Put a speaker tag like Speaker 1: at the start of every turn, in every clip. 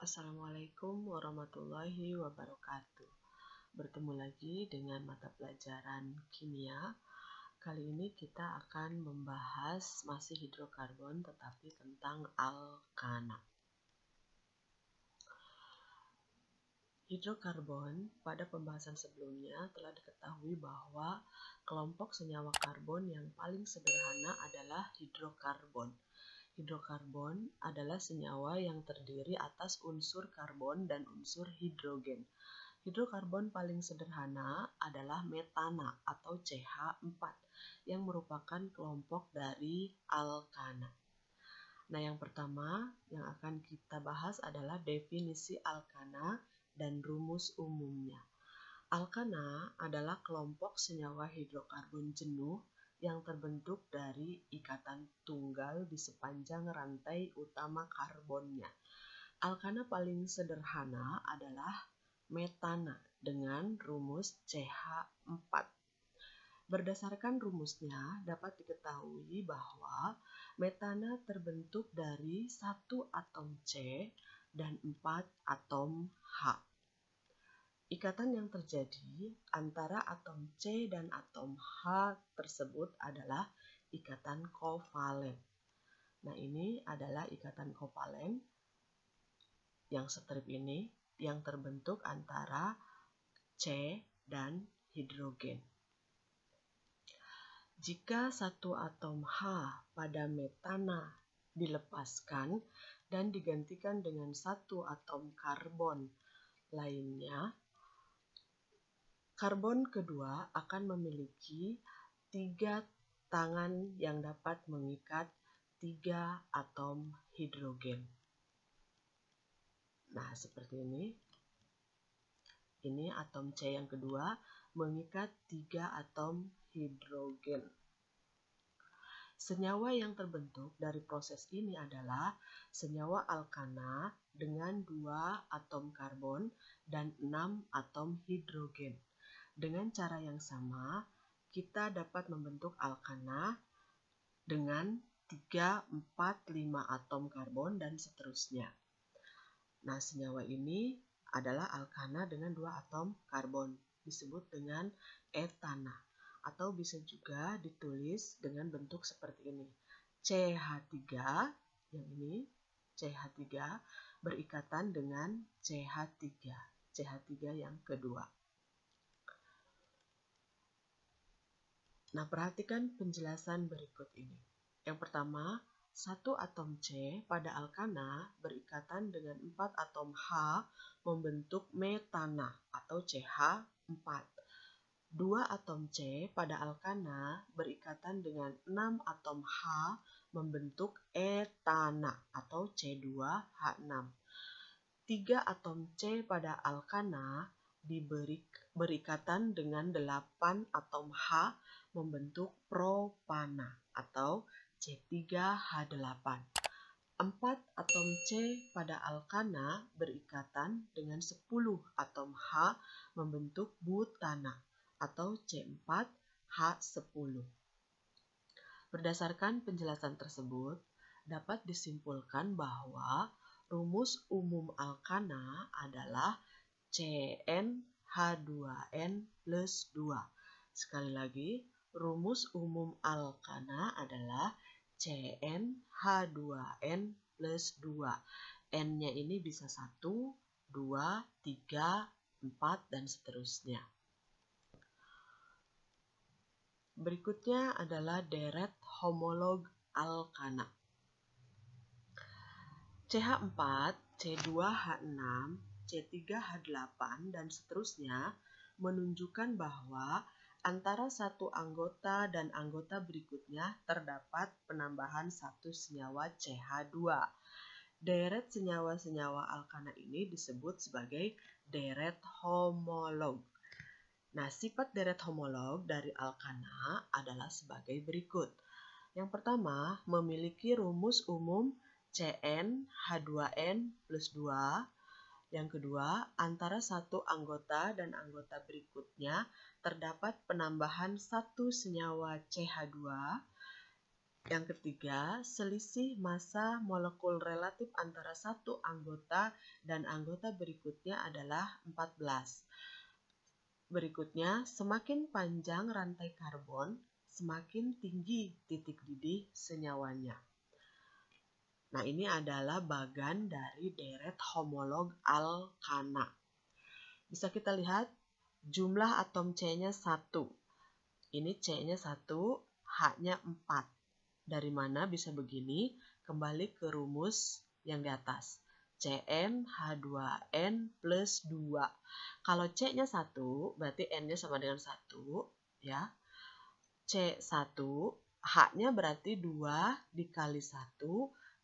Speaker 1: Assalamualaikum warahmatullahi wabarakatuh. Bertemu lagi dengan mata pelajaran kimia. Kali ini kita akan membahas masih hidrokarbon tetapi tentang alkana. Hidrokarbon pada pembahasan sebelumnya telah diketahui bahwa kelompok senyawa karbon yang paling sederhana adalah hidrokarbon. Hidrokarbon adalah senyawa yang terdiri atas unsur karbon dan unsur hidrogen. Hidrokarbon paling sederhana adalah metana atau CH4 yang merupakan kelompok dari alkana. Nah, yang pertama yang akan kita bahas adalah definisi alkana dan rumus umumnya. Alkana adalah kelompok senyawa hidrokarbon jenuh yang terbentuk dari ikatan tunggal di sepanjang rantai utama karbonnya. Alkana paling sederhana adalah metana dengan rumus CH4. Berdasarkan rumusnya dapat diketahui bahwa metana terbentuk dari 1 atom C dan 4 atom H. Ikatan yang terjadi antara atom C dan atom H tersebut adalah ikatan kovalen. Nah, ini adalah ikatan kovalen yang strip ini yang terbentuk antara C dan hidrogen. Jika satu atom H pada metana dilepaskan dan digantikan dengan satu atom karbon lainnya, karbon kedua akan memiliki 3 tangan yang dapat mengikat 3 atom hidrogen. Nah, seperti ini. Ini atom C yang kedua mengikat 3 atom hidrogen. Senyawa yang terbentuk dari proses ini adalah senyawa alkana dengan 2 atom karbon dan 6 atom hidrogen. Dengan cara yang sama, kita dapat membentuk alkana dengan 3, 4, 5 atom karbon dan seterusnya. Nah, senyawa ini adalah alkana dengan 2 atom karbon, disebut dengan etana, atau bisa juga ditulis dengan bentuk seperti ini. CH3, yang ini, CH3 berikatan dengan CH3 yang kedua. Nah, perhatikan penjelasan berikut ini. Yang pertama, 1 atom C pada alkana berikatan dengan 4 atom H membentuk metana atau CH4. 2 atom C pada alkana berikatan dengan 6 atom H membentuk etana atau C2H6. 3 atom C pada alkana berikatan dengan 8 atom H membentuk propana atau C3H8. 4 atom C pada alkana berikatan dengan 10 atom H membentuk butana atau C4H10. Berdasarkan penjelasan tersebut, dapat disimpulkan bahwa rumus umum alkana adalah CnH2n plus 2. Sekali lagi, rumus umum alkana adalah CnH2n plus 2. N-nya ini bisa 1, 2, 3, 4, dan seterusnya. Berikutnya adalah deret homolog alkana. CH4, C2H6, C3H8, dan seterusnya menunjukkan bahwa antara satu anggota dan anggota berikutnya terdapat penambahan satu senyawa CH2. Deret senyawa-senyawa alkana ini disebut sebagai deret homolog. Nah, sifat deret homolog dari alkana adalah sebagai berikut. Yang pertama, memiliki rumus umum CnH2n plus 2. Yang kedua, antara satu anggota dan anggota berikutnya terdapat penambahan satu senyawa CH2. Yang ketiga, selisih massa molekul relatif antara satu anggota dan anggota berikutnya adalah 14. Berikutnya, semakin panjang rantai karbon, semakin tinggi titik didih senyawanya. Nah, ini adalah bagan dari deret homolog alkana. Bisa kita lihat jumlah atom C-nya 1. Ini C-nya 1, H-nya 4. Dari mana bisa begini? Kembali ke rumus yang di atas. CnH2n plus 2. Kalau C-nya 1, berarti N-nya sama dengan 1. Ya. C1, H-nya berarti 2 dikali 1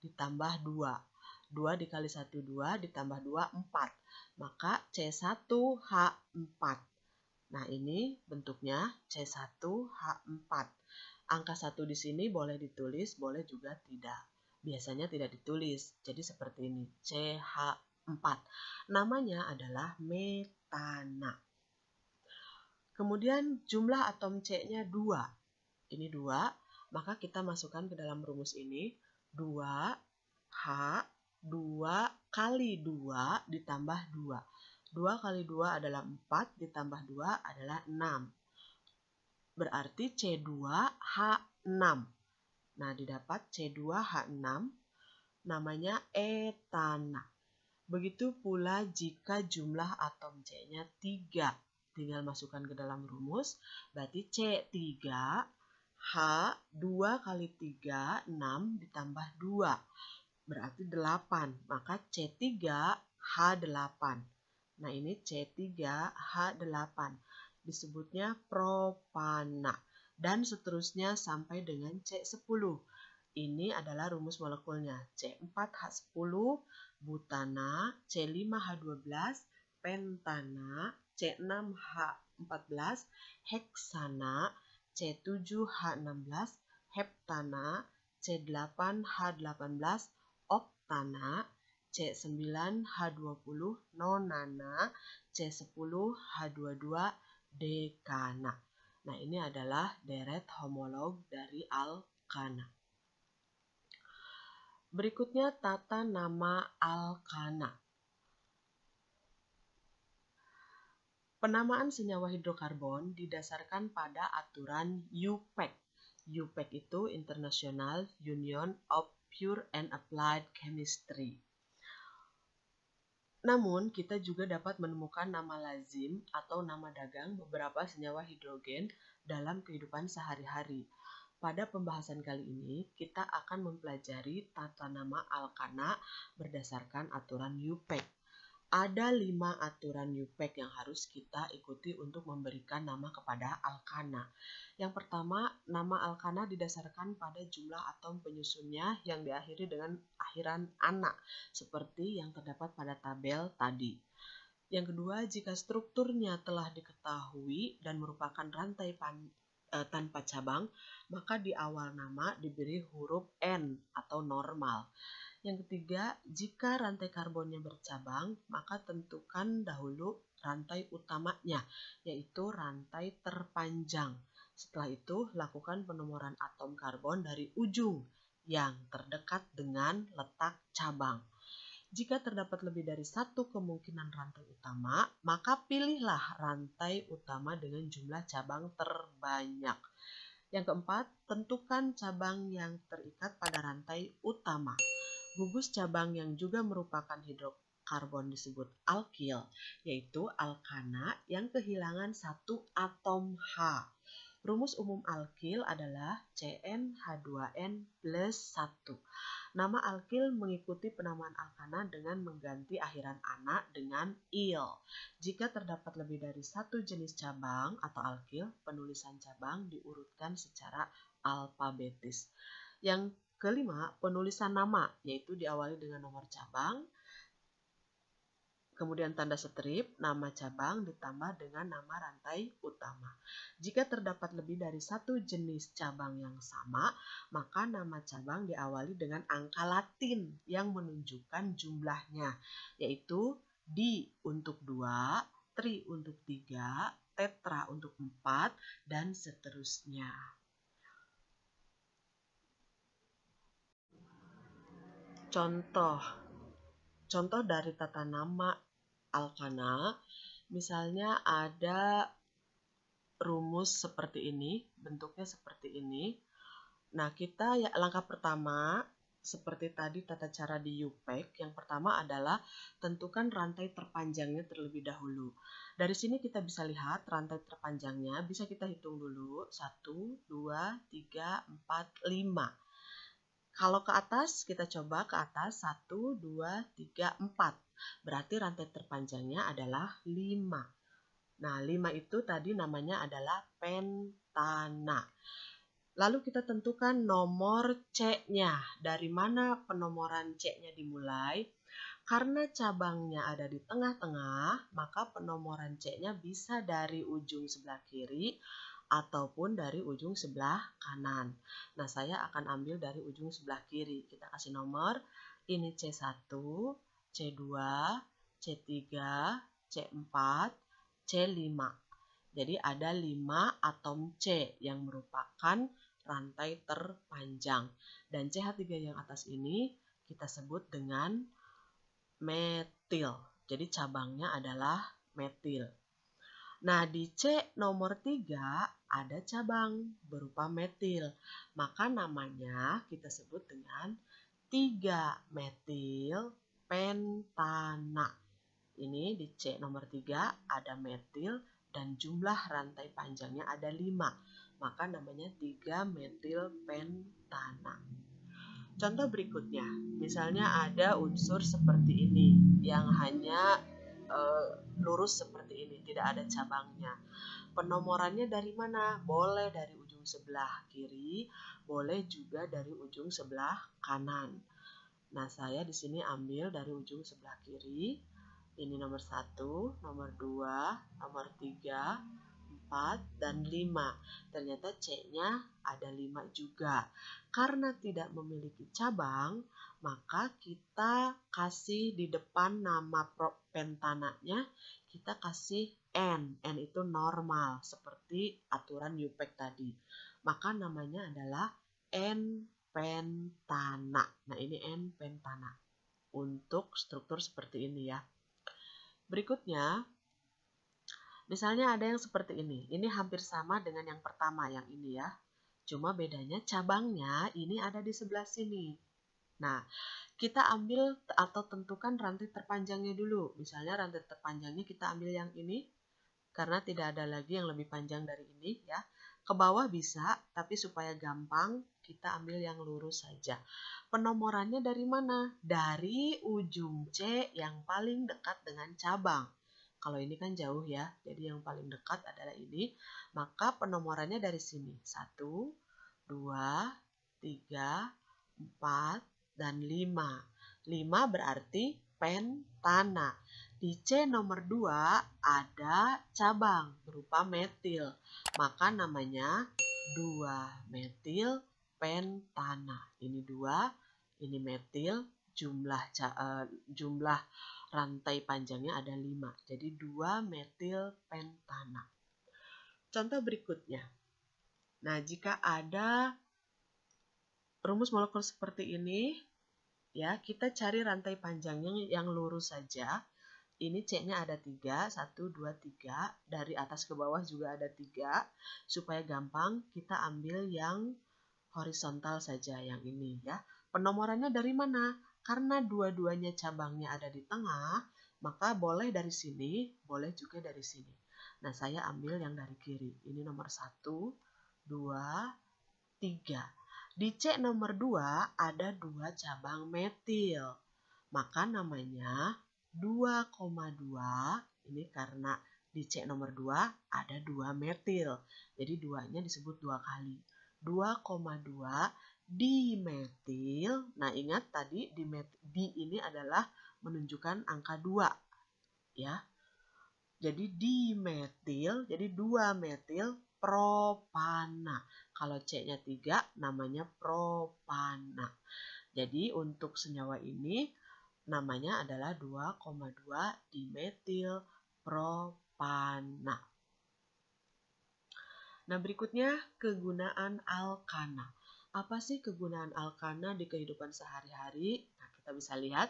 Speaker 1: ditambah 2. 2 dikali 1, 2 ditambah 2, 4. Maka C1H4. Nah, ini bentuknya C1H4. Angka 1 di sini boleh ditulis, boleh juga tidak. Biasanya tidak ditulis, jadi seperti ini, CH4. Namanya adalah metana. Kemudian jumlah atom C-nya 2. Ini 2, maka kita masukkan ke dalam rumus ini. 2H, 2 kali 2 ditambah 2. 2 kali 2 adalah 4, ditambah 2 adalah 6. Berarti C2H6. Nah, didapat C2H6 namanya etana. Begitu pula jika jumlah atom C-nya 3. Tinggal masukkan ke dalam rumus, berarti C3 H 2 kali 3, 6 ditambah 2. Berarti 8. Maka C3H8. Nah, ini C3H8. Disebutnya propana. Dan seterusnya sampai dengan C10. Ini adalah rumus molekulnya. C4H10, butana, C5H12, pentana, C6H14, heksana, C7H16, heptana, C8H18, oktana, C9H20, nonana, C10H22, dekana. Nah, ini adalah deret homolog dari alkana. Berikutnya tata nama alkana. Penamaan senyawa hidrokarbon didasarkan pada aturan UPEC. UPEC itu International Union of Pure and Applied Chemistry. Namun, kita juga dapat menemukan nama lazim atau nama dagang beberapa senyawa hidrogen dalam kehidupan sehari-hari. Pada pembahasan kali ini, kita akan mempelajari tata nama alkana berdasarkan aturan UPEC. Ada 5 aturan UPEC yang harus kita ikuti untuk memberikan nama kepada alkana. Yang pertama, nama alkana didasarkan pada jumlah atom penyusunnya yang diakhiri dengan akhiran "ana", seperti yang terdapat pada tabel tadi. Yang kedua, jika strukturnya telah diketahui dan merupakan rantai tanpa cabang, maka di awal nama diberi huruf N atau normal. Yang ketiga, jika rantai karbonnya bercabang, maka tentukan dahulu rantai utamanya, yaitu rantai terpanjang. Setelah itu, lakukan penomoran atom karbon dari ujung yang terdekat dengan letak cabang. Jika terdapat lebih dari satu kemungkinan rantai utama, maka pilihlah rantai utama dengan jumlah cabang terbanyak. Yang keempat, tentukan cabang yang terikat pada rantai utama. Gugus cabang yang juga merupakan hidrokarbon disebut alkil, yaitu alkana yang kehilangan satu atom H. Rumus umum alkil adalah CnH2n plus 1. Nama alkil mengikuti penamaan alkana dengan mengganti akhiran "ana" dengan -il. Jika terdapat lebih dari satu jenis cabang atau alkil, penulisan cabang diurutkan secara alfabetis. Yang kelima, penulisan nama, yaitu diawali dengan nomor cabang, kemudian tanda strip, nama cabang ditambah dengan nama rantai utama. Jika terdapat lebih dari satu jenis cabang yang sama, maka nama cabang diawali dengan angka Latin yang menunjukkan jumlahnya, yaitu di untuk 2, tri untuk 3, tetra untuk 4, dan seterusnya. contoh. Contoh dari tata nama alkana, misalnya ada rumus seperti ini, bentuknya seperti ini. Nah, kita ya langkah pertama, seperti tadi tata cara di UPEC, yang pertama adalah tentukan rantai terpanjangnya terlebih dahulu. Dari sini kita bisa lihat rantai terpanjangnya, bisa kita hitung dulu, 1, 2, 3, 4, 5. Kalau ke atas, kita coba ke atas, 1, 2, 3, 4. Berarti rantai terpanjangnya adalah 5. Nah, 5 itu tadi namanya adalah pentana. Lalu kita tentukan nomor C-nya. Dari mana penomoran C-nya dimulai? Karena cabangnya ada di tengah-tengah, maka penomoran C-nya bisa dari ujung sebelah kiri ataupun dari ujung sebelah kanan. Nah, saya akan ambil dari ujung sebelah kiri. Kita kasih nomor, ini C1, C2, C3, C4, C5. Jadi ada 5 atom C yang merupakan rantai terpanjang. Dan CH3 yang atas ini kita sebut dengan metil. Jadi cabangnya adalah metil. Nah, di C nomor 3 ada cabang berupa metil. Maka namanya kita sebut dengan 3-metil pentana. Ini di C nomor 3 ada metil dan jumlah rantai panjangnya ada 5. Maka namanya 3-metil pentana. Contoh berikutnya, misalnya ada unsur seperti ini yang hanya lurus seperti ini, tidak ada cabangnya. Penomorannya dari mana? Boleh dari ujung sebelah kiri, boleh juga dari ujung sebelah kanan. Nah, saya di sini ambil dari ujung sebelah kiri. Ini nomor 1, nomor 2, nomor 3, 4, dan 5. Ternyata C-nya ada 5 juga. Karena tidak memiliki cabang, maka kita kasih di depan nama pentananya, kita kasih N. N itu normal, seperti aturan UPEC tadi. Maka namanya adalah N pentana. Nah, ini N pentana. Untuk struktur seperti ini ya. Berikutnya, misalnya ada yang seperti ini. Ini hampir sama dengan yang pertama, yang ini ya. Cuma bedanya cabangnya ini ada di sebelah sini. Nah, kita ambil atau tentukan rantai terpanjangnya dulu. Misalnya rantai terpanjangnya kita ambil yang ini, karena tidak ada lagi yang lebih panjang dari ini ya. Ke bawah bisa, tapi supaya gampang kita ambil yang lurus saja. Penomorannya dari mana? Dari ujung C yang paling dekat dengan cabang. Kalau ini kan jauh ya, jadi yang paling dekat adalah ini. Maka penomorannya dari sini. 1, 2, 3, 4, dan 5. 5 berarti pentana. Di C nomor 2 ada cabang berupa metil. Maka namanya 2-metil pentana. Ini 2, ini metil, jumlah rantai panjangnya ada 5. Jadi 2-metil pentana. Contoh berikutnya. Nah, jika ada rumus molekul seperti ini, ya, kita cari rantai panjangnya yang lurus saja. Ini C-nya ada 3, 1, 2, 3. Dari atas ke bawah juga ada 3. Supaya gampang, kita ambil yang horizontal saja, yang ini ya. Penomorannya dari mana? Karena dua-duanya cabangnya ada di tengah, maka boleh dari sini, boleh juga dari sini. Nah, saya ambil yang dari kiri. Ini nomor 1, 2, 3. Di C nomor 2 ada 2 cabang metil. Maka namanya 2,2. Ini karena di C nomor 2 ada 2 metil. Jadi 2-nya disebut 2 kali. 2,2 dimetil. Nah, ingat tadi di ini adalah menunjukkan angka 2 ya. Jadi dimetil, jadi 2 metil propana. Kalau C-nya 3 namanya propana. Jadi untuk senyawa ini namanya adalah 2,2 dimetil propana. Nah, berikutnya kegunaan alkana. Apa sih kegunaan alkana di kehidupan sehari-hari? Nah, Kita bisa lihat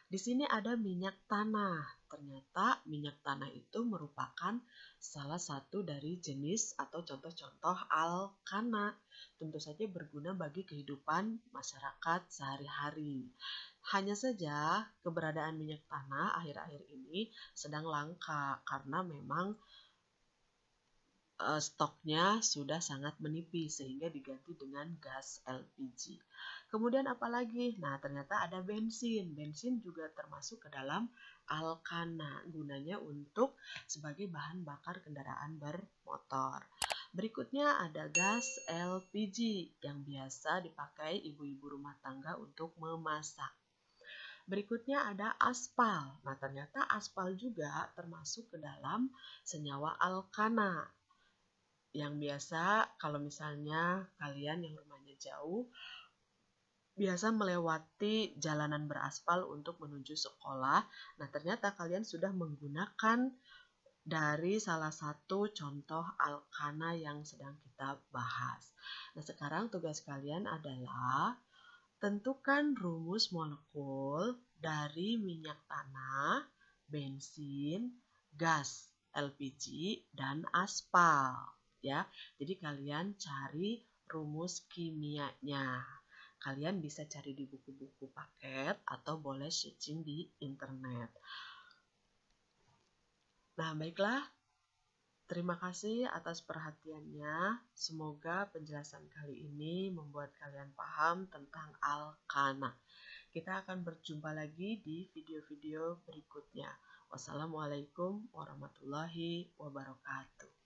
Speaker 1: di sini ada minyak tanah. Ternyata minyak tanah itu merupakan salah satu dari jenis atau contoh-contoh alkana. Tentu saja berguna bagi kehidupan masyarakat sehari-hari. Hanya saja keberadaan minyak tanah akhir-akhir ini sedang langka karena memang stoknya sudah sangat menipis sehingga diganti dengan gas LPG. Kemudian apalagi? Nah, ternyata ada bensin. Bensin juga termasuk ke dalam alkana, gunanya untuk sebagai bahan bakar kendaraan bermotor. Berikutnya ada gas LPG yang biasa dipakai ibu-ibu rumah tangga untuk memasak. Berikutnya ada aspal. Nah, ternyata aspal juga termasuk ke dalam senyawa alkana yang biasa kalau misalnya kalian yang rumahnya jauh biasa melewati jalanan beraspal untuk menuju sekolah. Nah, ternyata kalian sudah menggunakan dari salah satu contoh alkana yang sedang kita bahas. Nah, sekarang tugas kalian adalah tentukan rumus molekul dari minyak tanah, bensin, gas LPG, dan aspal. Ya, jadi kalian cari rumus kimianya. Kalian bisa cari di buku-buku paket atau boleh searching di internet. Nah, baiklah. Terima kasih atas perhatiannya. Semoga penjelasan kali ini membuat kalian paham tentang alkana. Kita akan berjumpa lagi di video-video berikutnya. Wassalamualaikum warahmatullahi wabarakatuh.